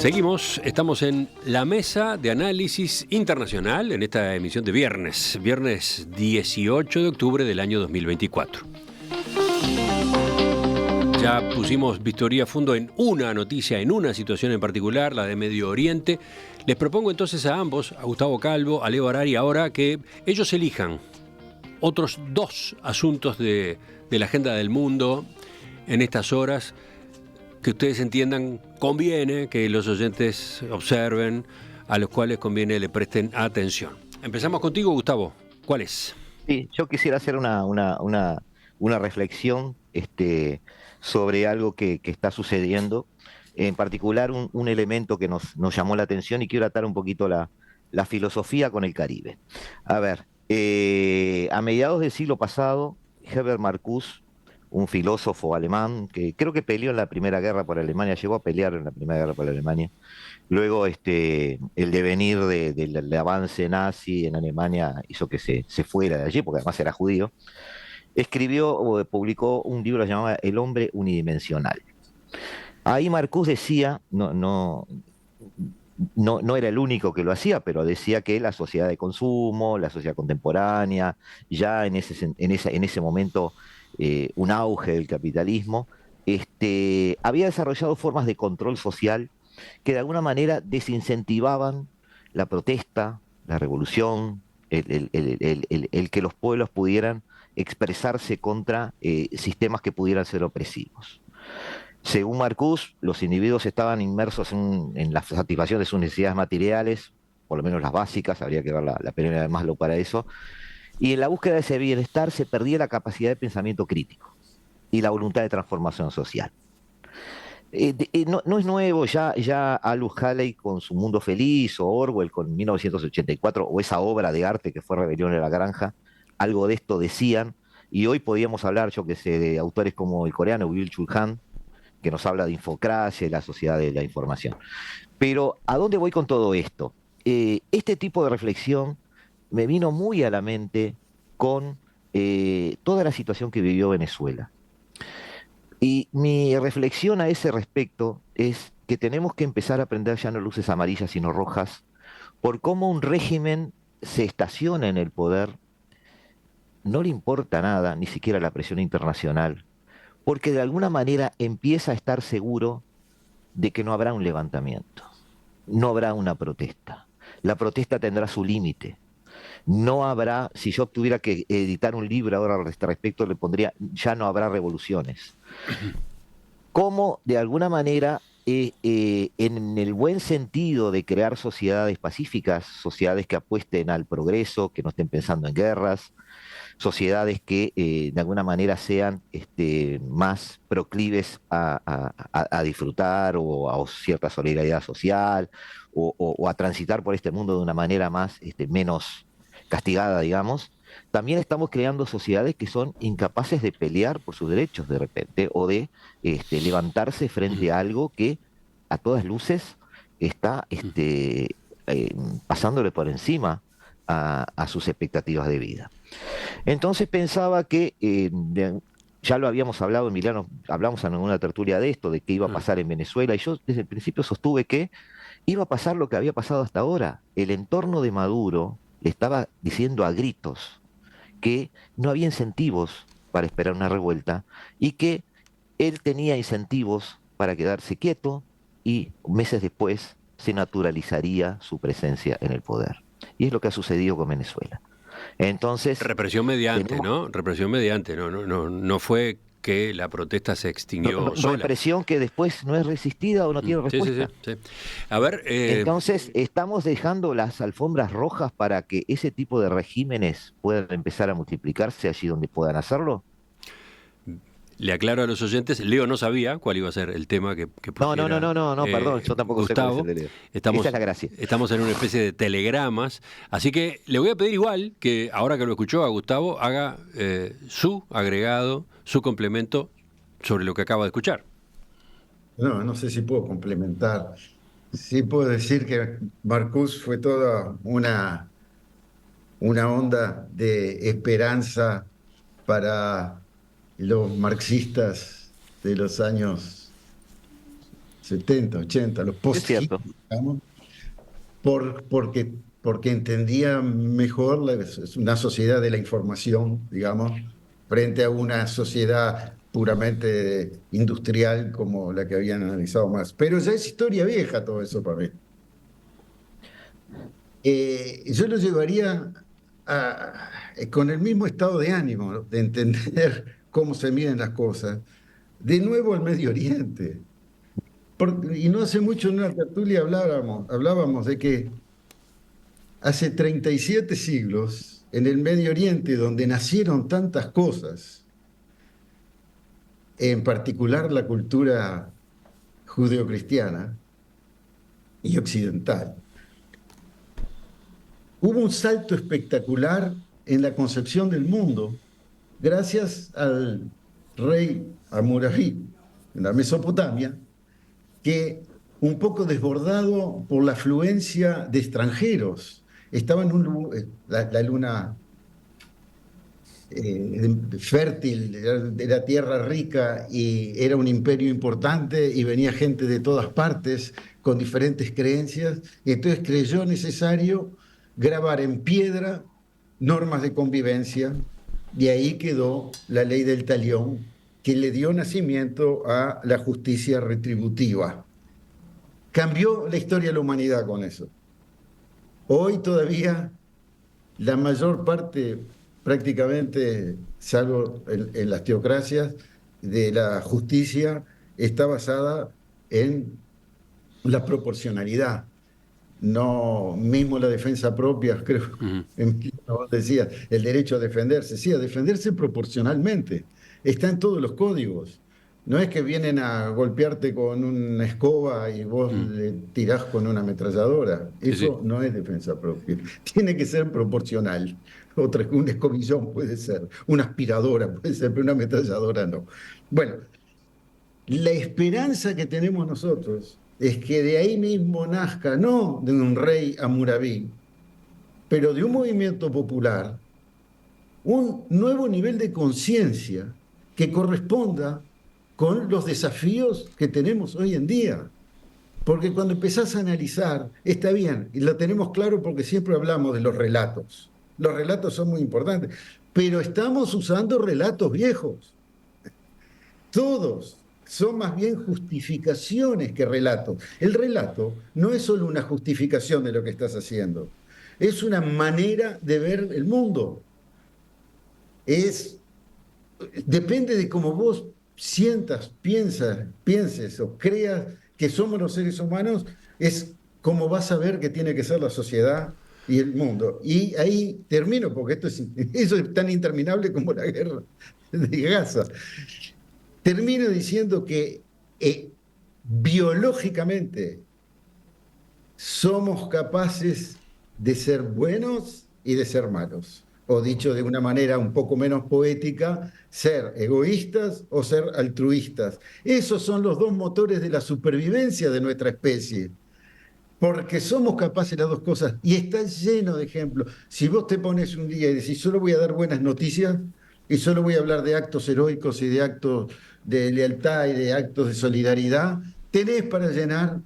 Seguimos, estamos en la mesa de análisis internacional en esta emisión de viernes 18 de octubre del año 2024. Ya pusimos vistoría a fondo en una noticia, en una situación en particular, la de Medio Oriente. Les propongo entonces a ambos, a Gustavo Calvo, a Leo Harari, ahora que ellos elijan otros dos asuntos de la agenda del mundo en estas horas, que ustedes entiendan conviene que los oyentes observen, a los cuales conviene le presten atención. Empezamos contigo, Gustavo. ¿Cuál es? Sí, yo quisiera hacer una reflexión sobre algo que está sucediendo, en particular un elemento que nos llamó la atención y quiero atar un poquito la filosofía con el Caribe. A ver, a mediados del siglo pasado, Herbert Marcuse, un filósofo alemán que creo que peleó en la Primera Guerra por Alemania, llegó a pelear en la Primera Guerra por Alemania. Luego, el devenir del avance nazi en Alemania hizo que se fuera de allí, porque además era judío. Escribió o publicó un libro llamado El hombre unidimensional. Ahí Marcuse decía, no era el único que lo hacía, pero decía que la sociedad de consumo, la sociedad contemporánea, ya en ese momento un auge del capitalismo, había desarrollado formas de control social que de alguna manera desincentivaban la protesta, la revolución, el que los pueblos pudieran expresarse contra sistemas que pudieran ser opresivos. Según Marcuse, los individuos estaban inmersos en la satisfacción de sus necesidades materiales, por lo menos las básicas, habría que ver la teoría de Maslow para eso, y en la búsqueda de ese bienestar se perdía la capacidad de pensamiento crítico y la voluntad de transformación social. No es nuevo, ya Aldous Huxley con su Mundo Feliz, o Orwell con 1984, o esa obra de arte que fue Rebelión en la Granja, algo de esto decían, y hoy podíamos hablar, yo que sé, de autores como el coreano Byung-Chul Han, que nos habla de infocracia y la sociedad de la información. Pero, ¿a dónde voy con todo esto? Este tipo de reflexión me vino muy a la mente con toda la situación que vivió Venezuela. Y mi reflexión a ese respecto es que tenemos que empezar a aprender ya no luces amarillas sino rojas, por cómo un régimen se estaciona en el poder, no le importa nada, ni siquiera la presión internacional, porque de alguna manera empieza a estar seguro de que no habrá un levantamiento, no habrá una protesta. La protesta tendrá su límite. No habrá, si yo tuviera que editar un libro ahora al respecto, le pondría, ya no habrá revoluciones. Cómo de alguna manera, en el buen sentido de crear sociedades pacíficas, sociedades que apuesten al progreso, que no estén pensando en guerras, sociedades que de alguna manera sean más proclives a disfrutar o a cierta solidaridad social o a transitar por este mundo de una manera más, menos castigada, digamos. También estamos creando sociedades que son incapaces de pelear por sus derechos de repente o de levantarse frente a algo que a todas luces está eh, pasándole por encima a sus expectativas de vida. Entonces pensaba que, ya lo habíamos hablado, Emiliano, hablamos en una tertulia de esto, de qué iba a pasar en Venezuela, y yo desde el principio sostuve que iba a pasar lo que había pasado hasta ahora. El entorno de Maduro le estaba diciendo a gritos que no había incentivos para esperar una revuelta y que él tenía incentivos para quedarse quieto y meses después se naturalizaría su presencia en el poder. Y es lo que ha sucedido con Venezuela. Entonces, Represión mediante, tenemos ¿no? Represión mediante, no fue que la protesta se extinguió sola. represión que después no es resistida o no tiene Sí, sí, sí, respuesta. sí. A ver, Entonces, estamos dejando las alfombras rojas para que ese tipo de regímenes puedan empezar a multiplicarse allí donde puedan hacerlo. le aclaro a los oyentes, Leo no sabía cuál iba a ser el tema que pusiera No, perdón, yo tampoco sé cuál es el Gustavo. de Leo. Esa es Estamos, la gracia. estamos en una especie de telegramas, así que le voy a pedir igual que ahora que lo escuchó a Gustavo, haga su agregado, su complemento sobre lo que acaba de escuchar. No sé si puedo complementar. Sí puedo decir que Marcuse fue toda una onda de esperanza para los marxistas de los años 70, 80, los Es cierto. post-hippies, digamos, porque entendía mejor una sociedad de la información, digamos, frente a una sociedad puramente industrial como la que habían analizado más. Pero ya es historia vieja todo eso para mí. Yo lo llevaría con el mismo estado de ánimo, ¿no? De entender cómo se miden las cosas. De nuevo al Medio Oriente. Y no hace mucho en una tertulia hablábamos de que hace 37 siglos, en el Medio Oriente, donde nacieron tantas cosas, en particular la cultura judeocristiana y occidental, hubo un salto espectacular en la concepción del mundo gracias al rey Hammurabi en la Mesopotamia, que un poco desbordado por la afluencia de extranjeros, estaba en la luna fértil, era tierra rica y era un imperio importante y venía gente de todas partes con diferentes creencias, y entonces creyó necesario grabar en piedra normas de convivencia, y ahí quedó la ley del talión, que le dio nacimiento a la justicia retributiva. Cambió la historia de la humanidad con eso. Hoy todavía la mayor parte, prácticamente, salvo en las teocracias, de la justicia está basada en la proporcionalidad. No, mismo la defensa propia, creo, vos decías, el derecho a defenderse, sí, a defenderse proporcionalmente, está en todos los códigos. No es que vienen a golpearte con una escoba y vos le tirás con una ametralladora. Eso no es defensa propia. Tiene que ser proporcional. Un escobillón puede ser, una aspiradora puede ser, pero una ametralladora no. Bueno, la esperanza que tenemos nosotros es que de ahí mismo nazca, no de un rey Hammurabi, pero de un movimiento popular, un nuevo nivel de conciencia que corresponda con los desafíos que tenemos hoy en día. Porque cuando empezás a analizar, está bien, y lo tenemos claro porque siempre hablamos de los relatos. Los relatos son muy importantes, pero estamos usando relatos viejos. Todos son más bien justificaciones que relatos. El relato no es solo una justificación de lo que estás haciendo, es una manera de ver el mundo. Depende de cómo vos sientas, pienses o creas que somos los seres humanos, es como vas a ver que tiene que ser la sociedad y el mundo. Y ahí termino, porque eso es tan interminable como la guerra de Gaza. Termino diciendo que biológicamente somos capaces de ser buenos y de ser malos. O dicho de una manera un poco menos poética, ser egoístas o ser altruistas. Esos son los dos motores de la supervivencia de nuestra especie. Porque somos capaces de las dos cosas. Y está lleno de ejemplos. Si vos te pones un día y decís, solo voy a dar buenas noticias y solo voy a hablar de actos heroicos y de actos de lealtad y de actos de solidaridad, tenés para llenar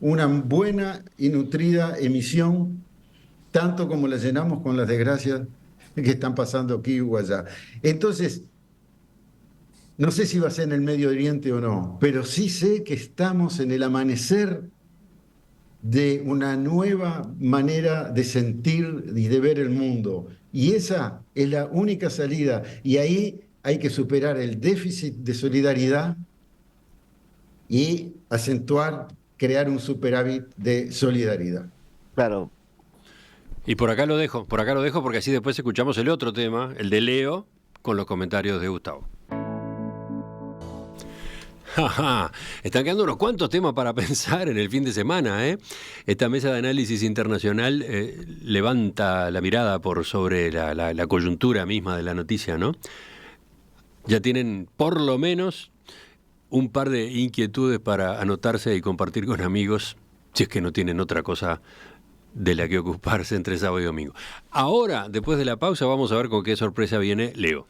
una buena y nutrida emisión, tanto como la llenamos con las desgracias que están pasando aquí o allá. Entonces, no sé si va a ser en el Medio Oriente o no, pero sí sé que estamos en el amanecer de una nueva manera de sentir y de ver el mundo. Y esa es la única salida. Y ahí hay que superar el déficit de solidaridad y acentuar, crear un superávit de solidaridad. Claro. Y por acá lo dejo porque así después escuchamos el otro tema, el de Leo, con los comentarios de Gustavo. Están quedando unos cuantos temas para pensar en el fin de semana, ¿eh? Esta mesa de análisis internacional levanta la mirada por sobre la coyuntura misma de la noticia, ¿no? Ya tienen por lo menos un par de inquietudes para anotarse y compartir con amigos, si es que no tienen otra cosa de la que ocuparse entre sábado y domingo. Ahora, después de la pausa, vamos a ver con qué sorpresa viene Leo.